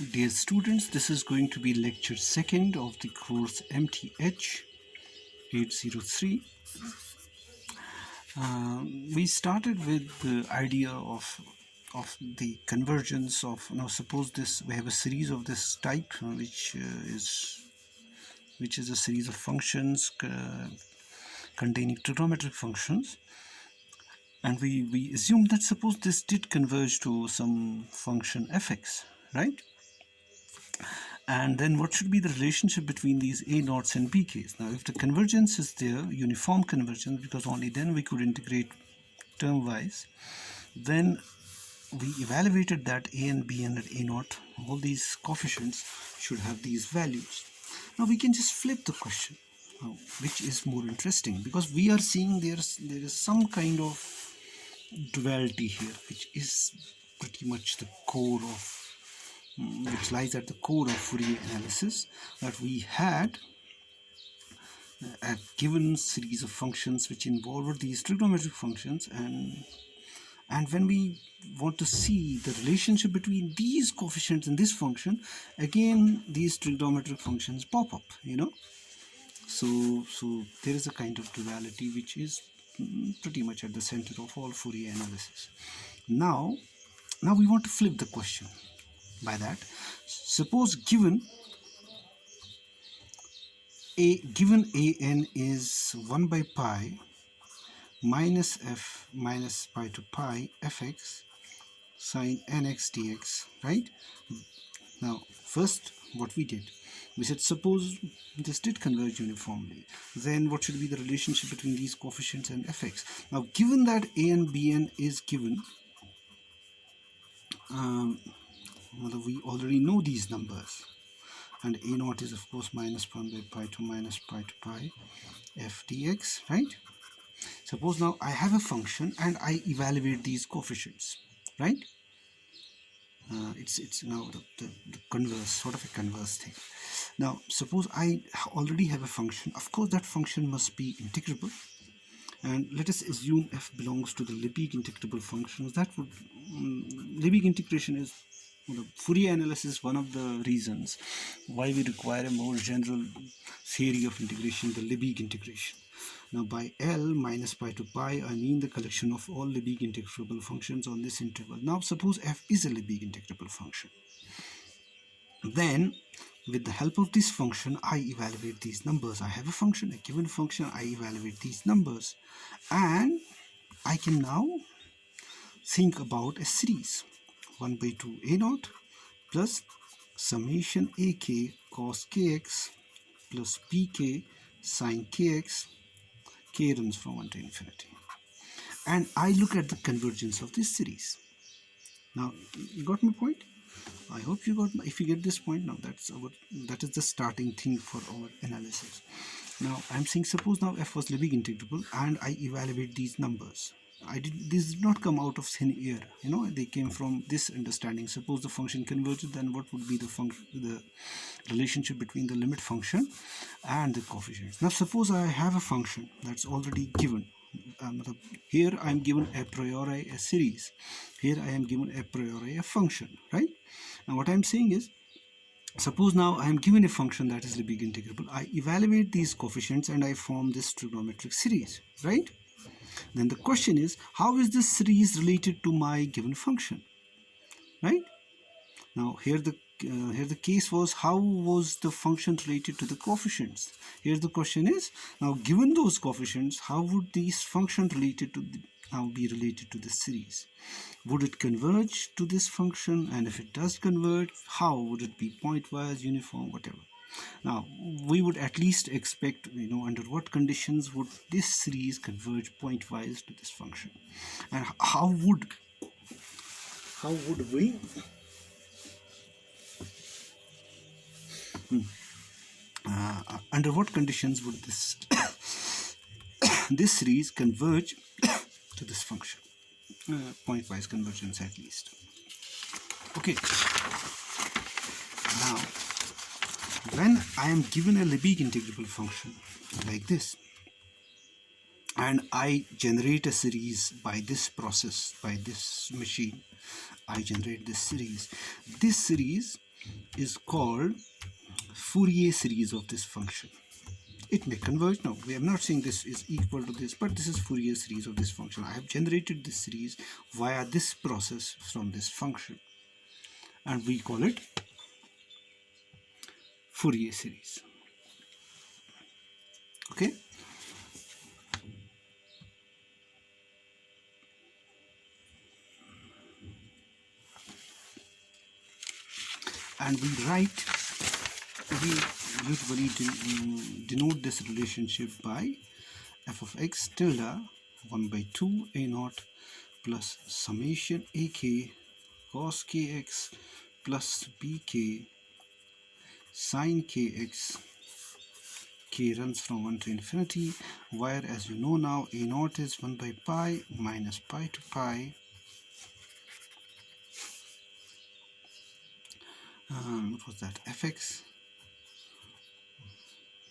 Dear students, this is going to be lecture second of the course MTH 803. We started with the idea of the convergence of, now suppose this, we have a series of this type which is a series of functions containing trigonometric functions, and we assume that suppose this did converge to some function fx, right? And then what should be the relationship between these a naughts and b k's? Now, if the convergence is there, uniform convergence, because only then we could integrate term-wise, then we evaluated that a and b and a naught, all these coefficients should have these values. Now we can just flip the question, which is more interesting, because we are seeing there is some kind of duality here, which is pretty much the core of which lies at the core of Fourier analysis, that we had a given series of functions which involved these trigonometric functions, and when we want to see the relationship between these coefficients and this function, again these trigonometric functions pop up, so there is a kind of duality which is pretty much at the center of all Fourier analysis. Now we want to flip the question. By that, suppose given an is 1 by pi minus f minus pi to pi fx sine nx dx, right? Now first what we did, we said suppose this did converge uniformly, then what should be the relationship between these coefficients and fx? Now given that a and bn is given, we already know these numbers, and a naught is of course minus 1 by pi to minus pi to pi f dx, right? Suppose now I have a function and I evaluate these coefficients, right? It's now the converse, sort of a converse thing. Now suppose I already have a function. Of course that function must be integrable, and let us assume f belongs to the Lebesgue integrable functions. That would Lebesgue integration is Fourier analysis, one of the reasons why we require a more general theory of integration, the Lebesgue integration. Now by L minus pi to pi, I mean the collection of all Lebesgue integrable functions on this interval. Now suppose f is a Lebesgue integrable function. Then with the help of this function, I evaluate these numbers. I have a function, a given function, I evaluate these numbers, and I can now think about a series. 1 by 2 a naught plus summation ak cos kx plus pk sin kx, k runs from 1 to infinity, and I look at the convergence of this series. Now you got my point? I hope you got. If you get this point, now that is the starting thing for our analysis. Now I'm saying suppose now f was Lebesgue integrable and I evaluate these numbers. These did not come out of thin air, they came from this understanding. Suppose the function converges, then what would be the relationship between the limit function and the coefficients? Now suppose I have a function that's already given. Here I am given a priori a series, here I am given a priori a function, right? And what I am saying is, suppose now I am given a function that is Lebesgue integrable, I evaluate these coefficients and I form this trigonometric series, right? Then the question is, how is this series related to my given function, right? Now here the case was, how was the function related to the coefficients? Here the question is, now given those coefficients, how would these function related to be related to the series? Would it converge to this function? And if it does converge, how would it be? Pointwise, uniform, whatever. Now we would at least expect, under what conditions would this series converge pointwise to this function, and how would we under what conditions would this this series converge to this function, pointwise convergence at least. Okay, now when I am given a Lebesgue integrable function like this, and I generate a series by this process, by this machine, I generate this series. This series is called Fourier series of this function. It may converge. No, we are not saying this is equal to this, but this is Fourier series of this function. I have generated this series via this process from this function, and we call it Fourier series. Okay. And we usually denote this relationship by f of x tilde 1 by 2 a naught plus summation ak cos kx plus bk sin kx. K runs from 1 to infinity, where, as you know now, a naught is 1 by pi minus pi to pi. What was that? Fx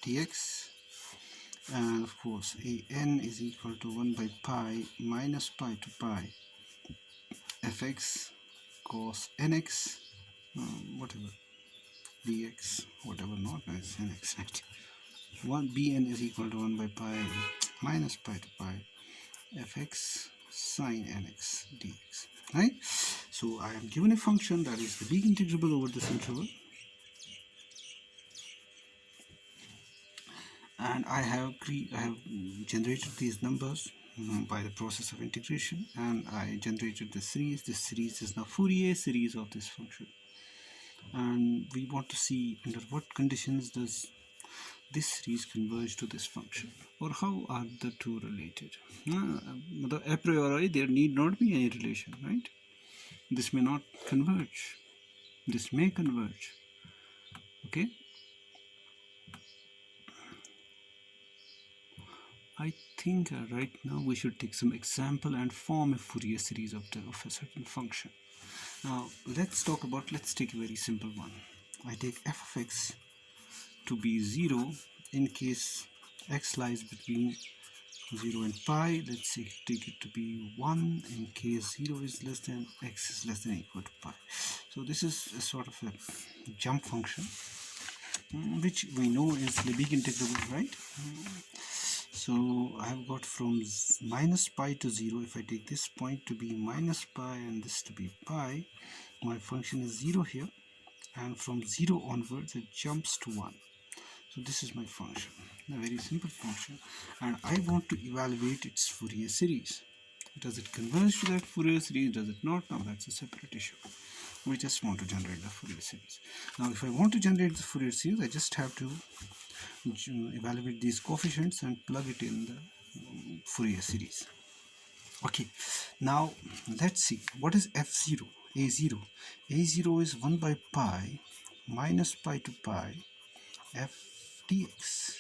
dx, and of course a n is equal to 1 by pi minus pi to pi fx cos nx, whatever, dx, whatever, not as nx, right? 1 bn is equal to 1 by pi minus pi to pi fx sin nx dx, right? So I am given a function that is the big integrable over this interval, and I have generated these numbers by the process of integration, and I generated the series. This series is now Fourier series of this function, and we want to see under what conditions does this series converge to this function, or how are the two related. A priori there need not be any relation, right? This may not converge, this may converge. Okay, I think right now we should take some example and form a Fourier series of a certain function. Now let's take a very simple one. I take f of x to be 0 in case x lies between 0 and pi. Let's say take it to be 1 in case 0 is less than x is less than or equal to pi. So this is a sort of a jump function, which we know is Lebesgue integrable, right? So I have got from minus pi to 0. If I take this point to be minus pi and this to be pi, my function is 0 here, and from 0 onwards it jumps to 1. So this is my function, a very simple function, and I want to evaluate its Fourier series. Does it converge to that Fourier series? Does it not? Now that's a separate issue. We just want to generate the Fourier series. Now if I want to generate the Fourier series, I just have to evaluate these coefficients and plug it in the Fourier series. Okay, now let's see what is f0. A0 is 1 by pi minus pi to pi f dx,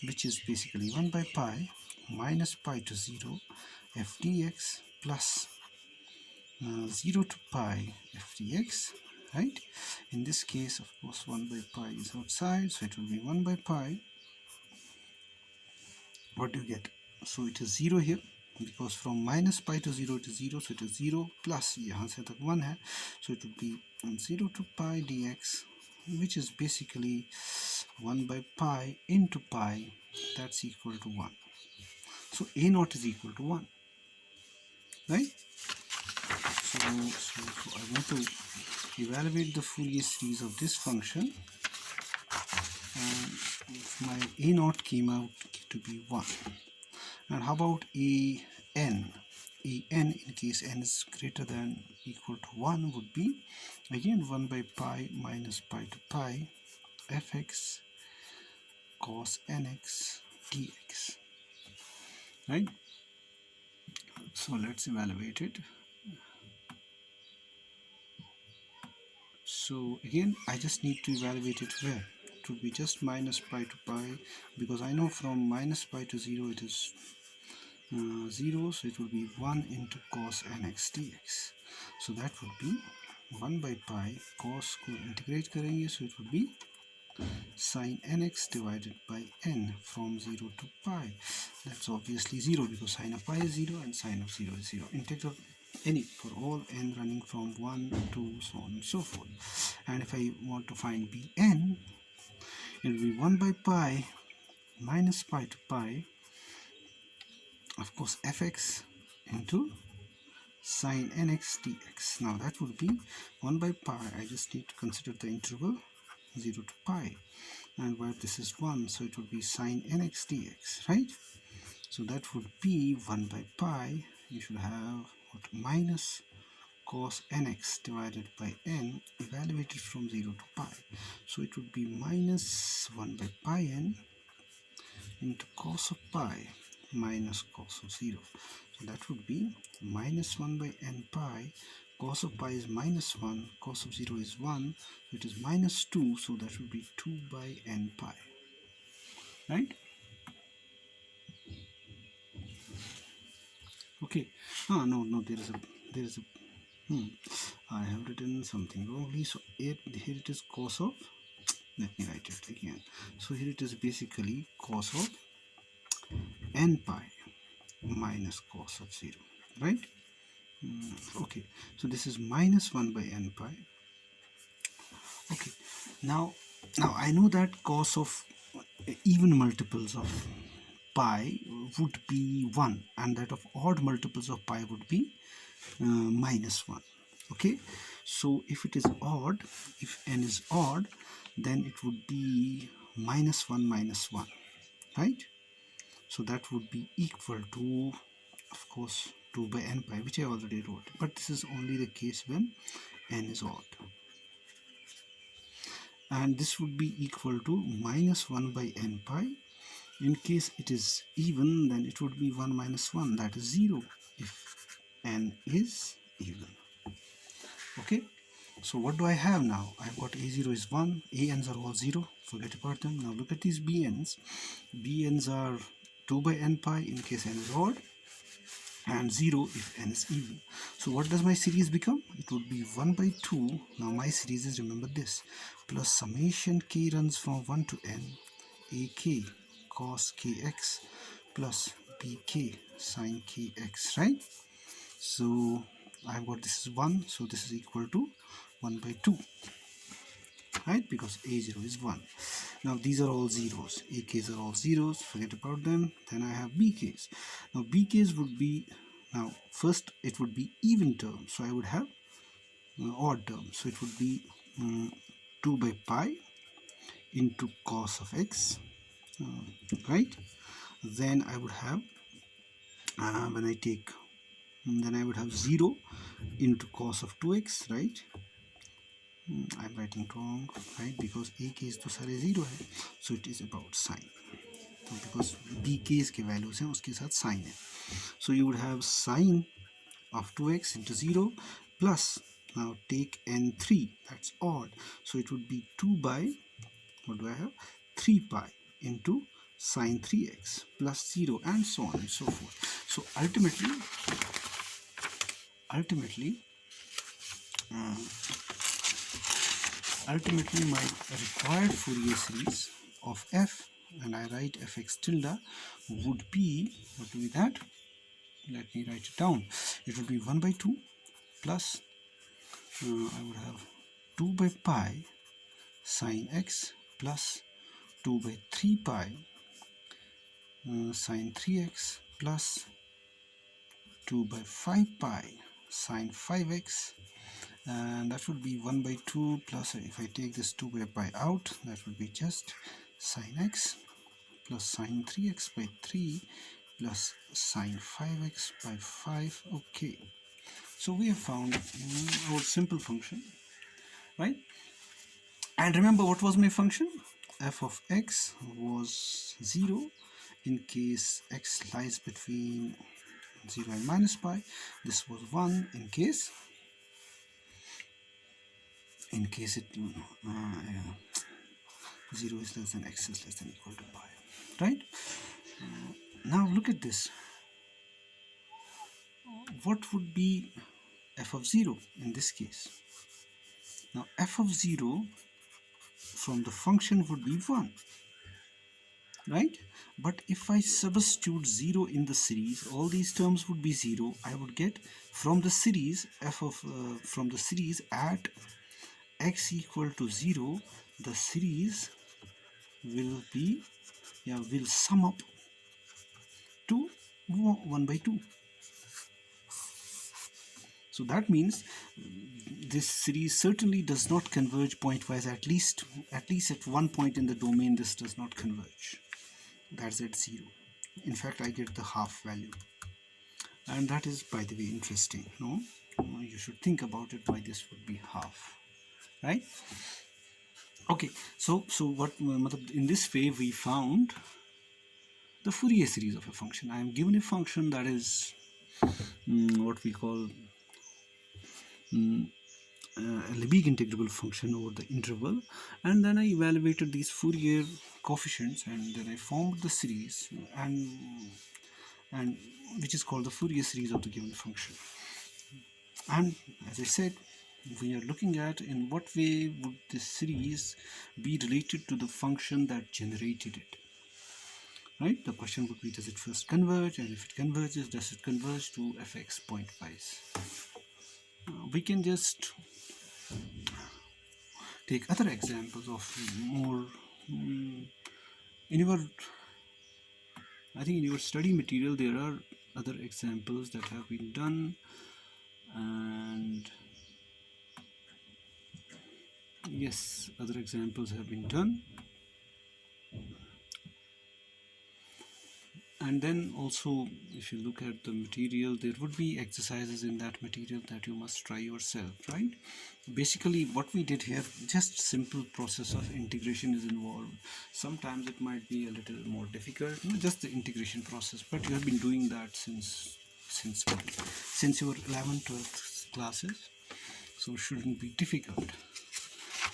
which is basically 1 by pi minus pi to 0 f dx plus 0 to pi f dx, right? In this case, of course, 1 by pi is outside, so it will be 1 by pi. What do you get? So it is 0 here, because from minus pi to 0 it is 0, so it is 0 plus यहाँ से तक 1 है, so it will be 0 to pi dx, which is basically 1 by pi into pi, that's equal to 1. So a naught is equal to 1, right? So I want to evaluate the Fourier series of this function, and my a naught came out to be 1. And how about a n? A n, in case n is greater than equal to 1, would be again 1 by pi minus pi to pi fx cos nx dx, right? So let's evaluate it. So again, I just need to evaluate it where? It would be just minus pi to pi, because I know from minus pi to 0 it is 0, so it will be 1 into cos nx dx. So that would be 1 by pi, cos को integrate करेंगे, so it would be sin nx divided by n from 0 to pi. That's obviously 0, because sin of pi is 0 and sin of 0 is 0. Integral any for all n running from 1 to so on and so forth. And if I want to find Bn, it will be 1 by pi minus pi to pi, of course, fx into sine nx dx. Now that would be 1 by pi. I just need to consider the interval 0 to pi, and where this is 1, so it would be sine nx dx, right? So that would be 1 by pi. You should have what, minus cos nx divided by n evaluated from 0 to pi. So it would be minus 1 by pi n into cos of pi minus cos of 0. So that would be minus 1 by n pi. Cos of pi is minus 1, cos of 0 is 1, so it is minus 2, so that would be 2 by n pi, right? Okay. No, there is a I have written something wrongly. So here it is cos of, let me write it again. So here it is basically cos of n pi minus cos of 0, right? Okay, so this is minus 1 by n pi. Okay, now I know that cos of even multiples of pi would be 1, and that of odd multiples of pi would be minus 1. Okay, so if it is odd, if n is odd, then it would be minus 1 minus 1, right? So that would be equal to, of course, 2 by n pi, which I already wrote, but this is only the case when n is odd. And this would be equal to minus 1 by n pi. In case it is even, then it would be 1 minus 1, that is 0 if n is even. Okay, so what do I have now? I've got a0 is 1, an's are all 0, forget about them. Now look at these bn's. Bn's are 2 by n pi in case n is odd, and 0 if n is even. So what does my series become? It would be 1 by 2. Now my series is, remember this, plus summation k runs from 1 to n, ak cos kx plus bk sin kx, right? So I've got this is 1, so this is equal to 1 by 2, right? Because a0 is 1. Now these are all zeros, ak's are all zeros, forget about them. Then I have bk's. Now bk's would be, now first it would be even term, so I would have odd term, so it would be 2 by pi into cos of x, right? Then I would have when I take, then I would have 0 into cos of 2x, right? I'm writing wrong, right? Because ak's तो सारे 0 है, so it is about sine. So because bk's के values हैं, उसके साथ sine है. So you would have sine of 2x into 0 plus, now take n3, that's odd, so it would be 2 by, what do I have, 3 pi into sine 3x plus 0, and so on and so forth. So ultimately my required Fourier series of f, and I write fx tilde, would be, what would be that? Let me write it down. It would be 1 by 2 plus I would have 2 by pi sine x plus 2 by 3 pi sine 3x plus 2 by 5 pi sine 5x, and that would be 1 by 2 plus, if I take this 2 by pi out, that would be just sine x plus sine 3x by 3 plus sine 5x by 5. Okay, so we have found our simple function, right? And remember, what was my function? F of x was 0 in case x lies between 0 and minus pi. This was 1 in case it 0 is less than x is less than equal to pi, right? Now look at this. What would be f of 0 in this case? Now f of 0 from the function would be 1, right? But if I substitute 0 in the series, all these terms would be 0. I would get from the series from the series at x equal to 0, the series will be, yeah, will sum up to 1 by 2. So that means this series certainly does not converge pointwise. At least at one point in the domain this does not converge. That's at 0. In fact, I get the half value, and that is, by the way, interesting. No, you should think about it, why this would be half, right? Okay, so what in this way we found the Fourier series of a function. I am given a function that is what we call a Lebesgue integrable function over the interval, and then I evaluated these Fourier coefficients, and then I formed the series, and which is called the Fourier series of the given function. And as I said, we are looking at in what way would this series be related to the function that generated it. Right? The question would be, does it first converge, and if it converges, does it converge to fx pointwise? We can just take other examples of more in your, I think in your study material there are other examples that have been done, and yes, other examples have been done. And then also, if you look at the material, there would be exercises in that material that you must try yourself, right? Basically what we did here, just simple process of integration is involved. Sometimes it might be a little more difficult, just the integration process, but you have been doing that since your 11th, 12th classes, so it shouldn't be difficult.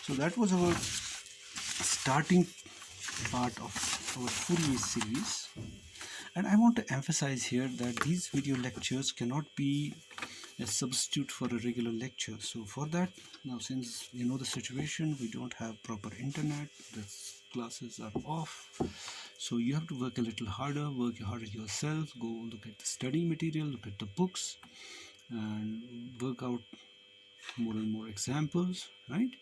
So that was our starting part of our Fourier series. And I want to emphasize here that these video lectures cannot be a substitute for a regular lecture. So for that, now since you know the situation, we don't have proper internet, the classes are off, so you have to work a little harder, work harder yourself, go look at the study material, look at the books, and work out more and more examples, right?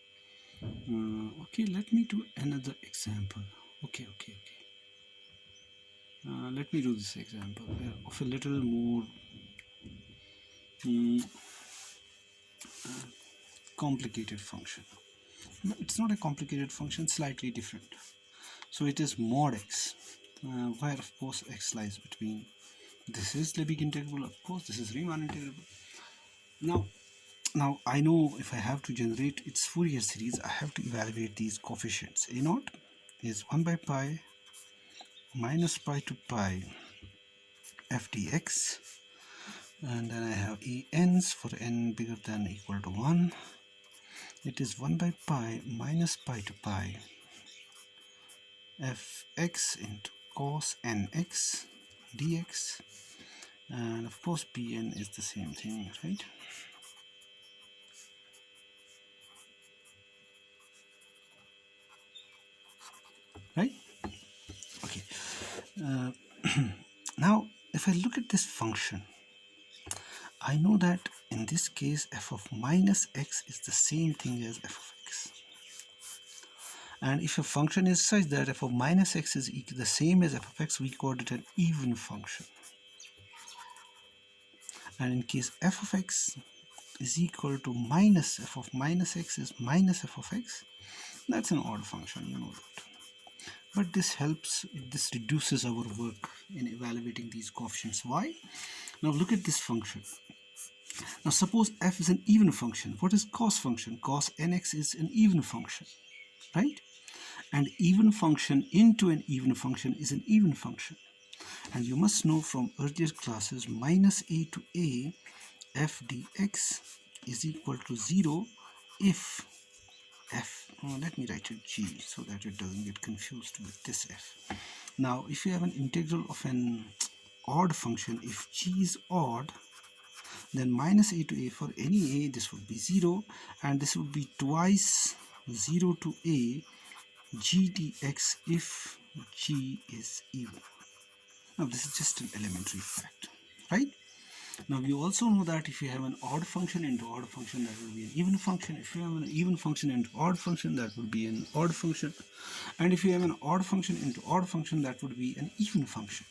Okay, let me do another example. Okay. Let me do this example of a little more complicated function. No, it's not a complicated function, slightly different. So it is mod x, where of course x lies between. This is Lebesgue integrable, of course this is Riemann integrable. Now I know if I have to generate its Fourier series, I have to evaluate these coefficients. A naught is 1 by pi minus pi to pi f dx, and then I have ENs for n bigger than or equal to 1. It is 1 by pi minus pi to pi fx into cos nx dx, and of course Pn is the same thing, right? Right? Okay. Now if I look at this function, I know that in this case f of minus x is the same thing as f of x. And if a function is such that f of minus x is the same as f of x, we call it an even function. And in case f of x is equal to minus f of minus x is minus f of x, that's an odd function, you know that. But this reduces our work in evaluating these coefficients. Why? Now look at this function. Now suppose f is an even function. What is cos function? Cos nx is an even function, right? And even function into an even function is an even function. And you must know from earlier classes, minus a to a f dx is equal to 0 if f, let me write it g so that it doesn't get confused with this f. Now if you have an integral of an odd function, if g is odd, then minus a to a, for any a this would be 0, and this would be twice 0 to a g dx if g is even. Now this is just an elementary fact, right? Now we also know that if you have an odd function into odd function, that will be an even function. If you have an even function into odd function, that would be an odd function. And if you have an odd function into odd function, that would be an even function.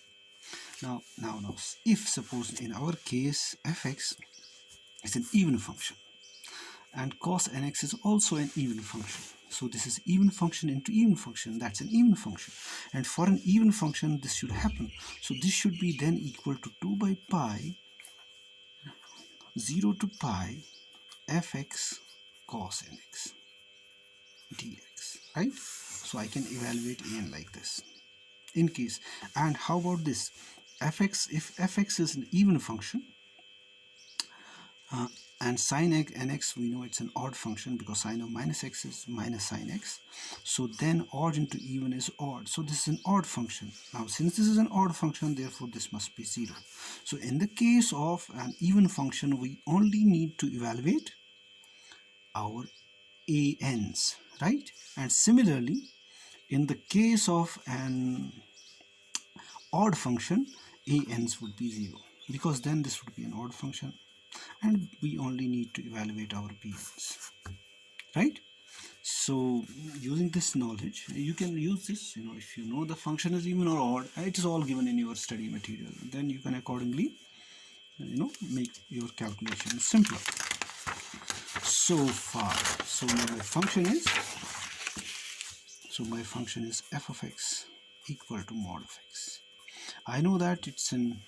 Now, if suppose in our case fx is an even function and cos nx is also an even function. So this is even function into even function, that's an even function. And for an even function, this should happen. So this should be then equal to 2 by pi 0 to pi fx cos nx dx, right? So I can evaluate an like this in case. And how about this fx? If fx is an even function, and sin x nx, we know it's an odd function because sine of minus x is minus sine x. So then odd into even is odd. So this is an odd function. Now since this is an odd function, therefore this must be 0. So in the case of an even function, we only need to evaluate our ans, right? And similarly, in the case of an odd function, ans would be 0 because then this would be an odd function and we only need to evaluate our bns, right? So using this knowledge, you can use this, if you know the function is even or odd, it is all given in your study material, then you can accordingly make your calculation simpler. So far, so my function is f of x equal to mod of x. I know that it's an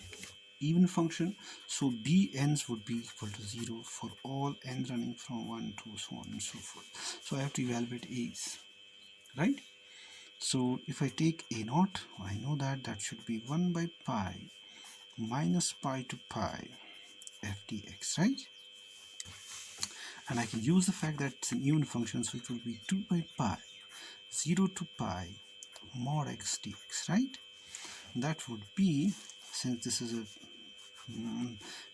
even function, so bn's would be equal to 0 for all n running from 1 to so on and so forth. So I have to evaluate a's, right? So if I take a naught, I know that that should be 1 by pi minus pi to pi f dx, right? And I can use the fact that it's an even function, so it will be 2 by pi 0 to pi mod x dx, right? That would be, since this is a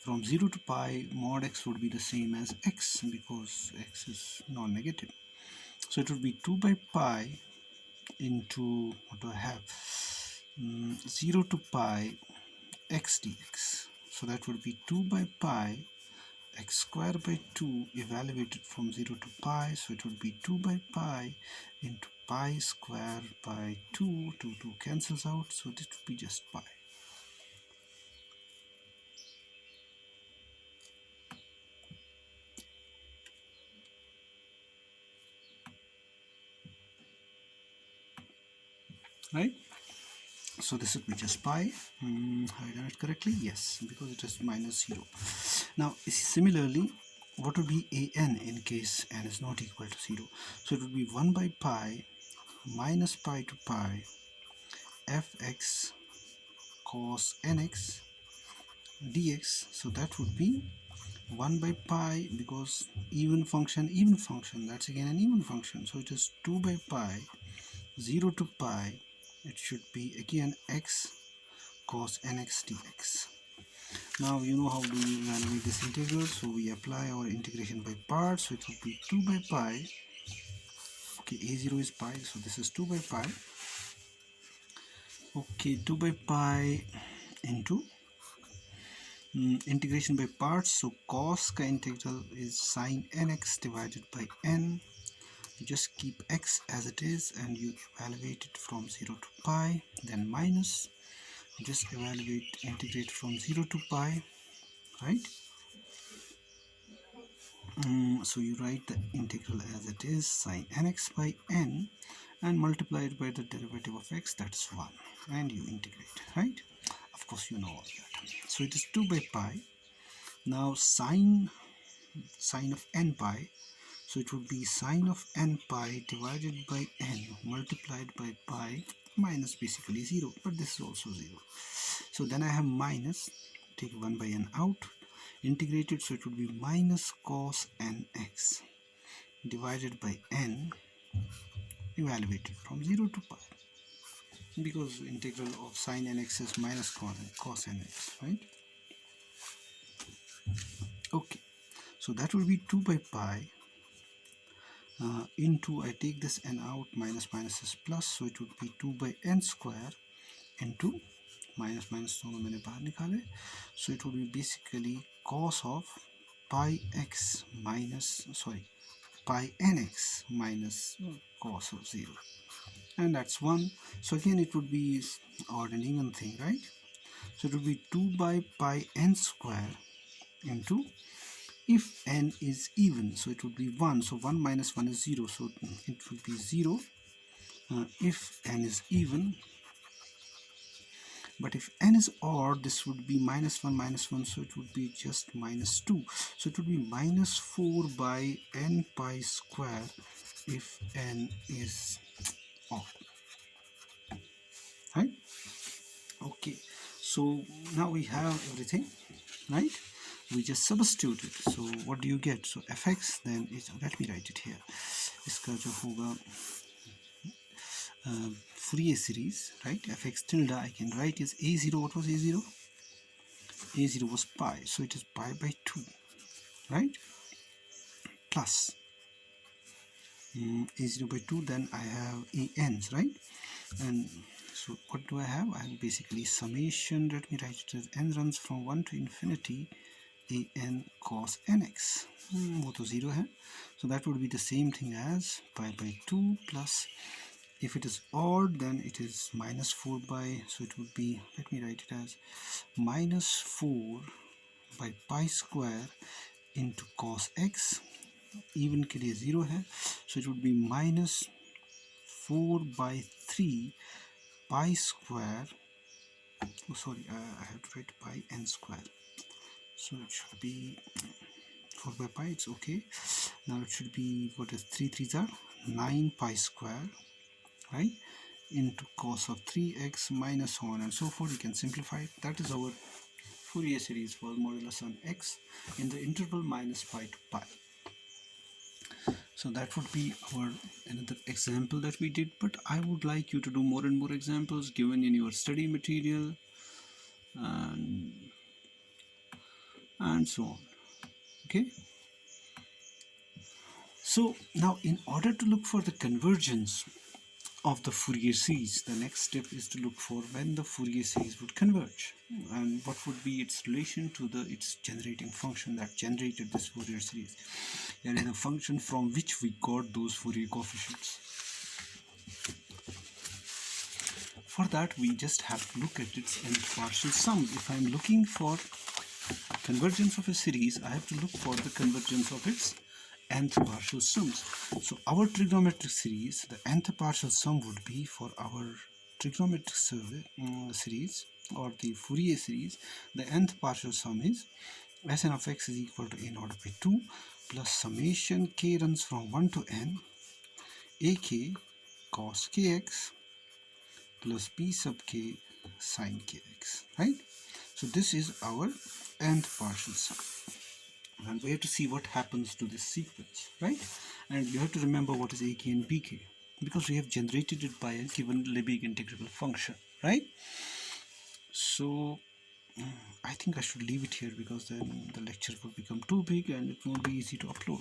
from 0 to pi, mod x would be the same as x because x is non-negative. So it would be 2 by pi into, what do I have? 0 to pi x dx. So that would be 2 by pi x square by 2 evaluated from 0 to pi. So it would be 2 by pi into pi square by 2. 2 cancels out. So this would be just pi. Right? So this would be just pi. Have I done it correctly? Yes, because it is minus 0. Now similarly, what would be an in case n is not equal to 0? So it would be 1 by pi minus pi to pi fx cos nx dx. So that would be 1 by pi, because even function, that's again an even function. So it is 2 by pi 0 to pi, it should be again x cos nx dx. Now you know how do you evaluate this integral, so we apply our integration by parts. So it will be 2 by pi, okay, a0 is pi, so this is 2 by pi, okay, 2 by pi into integration by parts. So cos ka integral is sine nx divided by n. You just keep x as it is and you evaluate it from 0 to pi, then minus, you just integrate from 0 to pi, right? So you write the integral as it is, sine nx by n, and multiply it by the derivative of x, that's 1, and you integrate, right? Of course you know all that. So it is 2 by pi. Now sine of n pi, so it would be sine of n pi divided by n multiplied by pi minus basically 0, but this is also 0. So then I have minus, take 1 by n out, integrated, so it would be minus cos nx divided by n evaluated from 0 to pi, because integral of sine nx is minus cos nx, right? Okay, so that will be 2 by pi into, I take this n out, minus minus is plus, so it would be 2 by n square into minus minus दोनों मैंने बाहर निकाले, so it would be basically cos of pi x minus, sorry, pi nx minus cos of 0, and that's 1. So again it would be odd and even thing, right? So it would be 2 by pi n square into, if n is even, so it would be 1, so 1 minus 1 is 0, so it would be 0 if n is even. But if n is odd, this would be minus 1, so it would be just minus 2. So it would be minus 4 by n pi square if n is odd. Right? Okay, so now we have everything, right? We just substitute it. So what do you get? So fx then is, let me write it here. इसका जो होगा Fourier series, right? Fx tilde I can write is a0. What was a0? A0 was pi, so it is pi by 2, right? Plus a0 by 2, then I have ans, right? And so what do I have? I have basically summation, let me write it as n runs from 1 to infinity an cos nx. वो तो 0 है, so that would be the same thing as pi by 2 plus, if it is odd then it is minus 4 by, so it would be, let me write it as minus 4 by pi square into cos x, even के लिए 0 है, so it would be minus 4 by 3 pi square, oh sorry, I have to write pi n square, so it should be 4 by pi, it's okay. Now it should be, what is 3 3s are 9 pi square, right, into cos of 3x minus so on and so forth. You can simplify it. That is our Fourier series for modulus on x in the interval minus pi to pi. So that would be our another example that we did, but I would like you to do more and more examples given in your study material and so on. Okay, so now in order to look for the convergence of the Fourier series, the next step is to look for when the Fourier series would converge and what would be its relation to its generating function that generated this Fourier series, and the function from which we got those Fourier coefficients. For that we just have to look at its nth partial sum. If I am looking for convergence of a series, I have to look for the convergence of its nth partial sums. So our trigonometric series, the nth partial sum would be for our trigonometric series or the Fourier series, the nth partial sum is Sn of x is equal to a naught by 2 plus summation k runs from 1 to n ak cos kx plus p sub k sin kx, right? So this is our nth partial sum, and we have to see what happens to this sequence, right? And you have to remember what is ak and bk, because we have generated it by a given Lebesgue integrable function, right? So I think I should leave it here because then the lecture will become too big and it won't be easy to upload.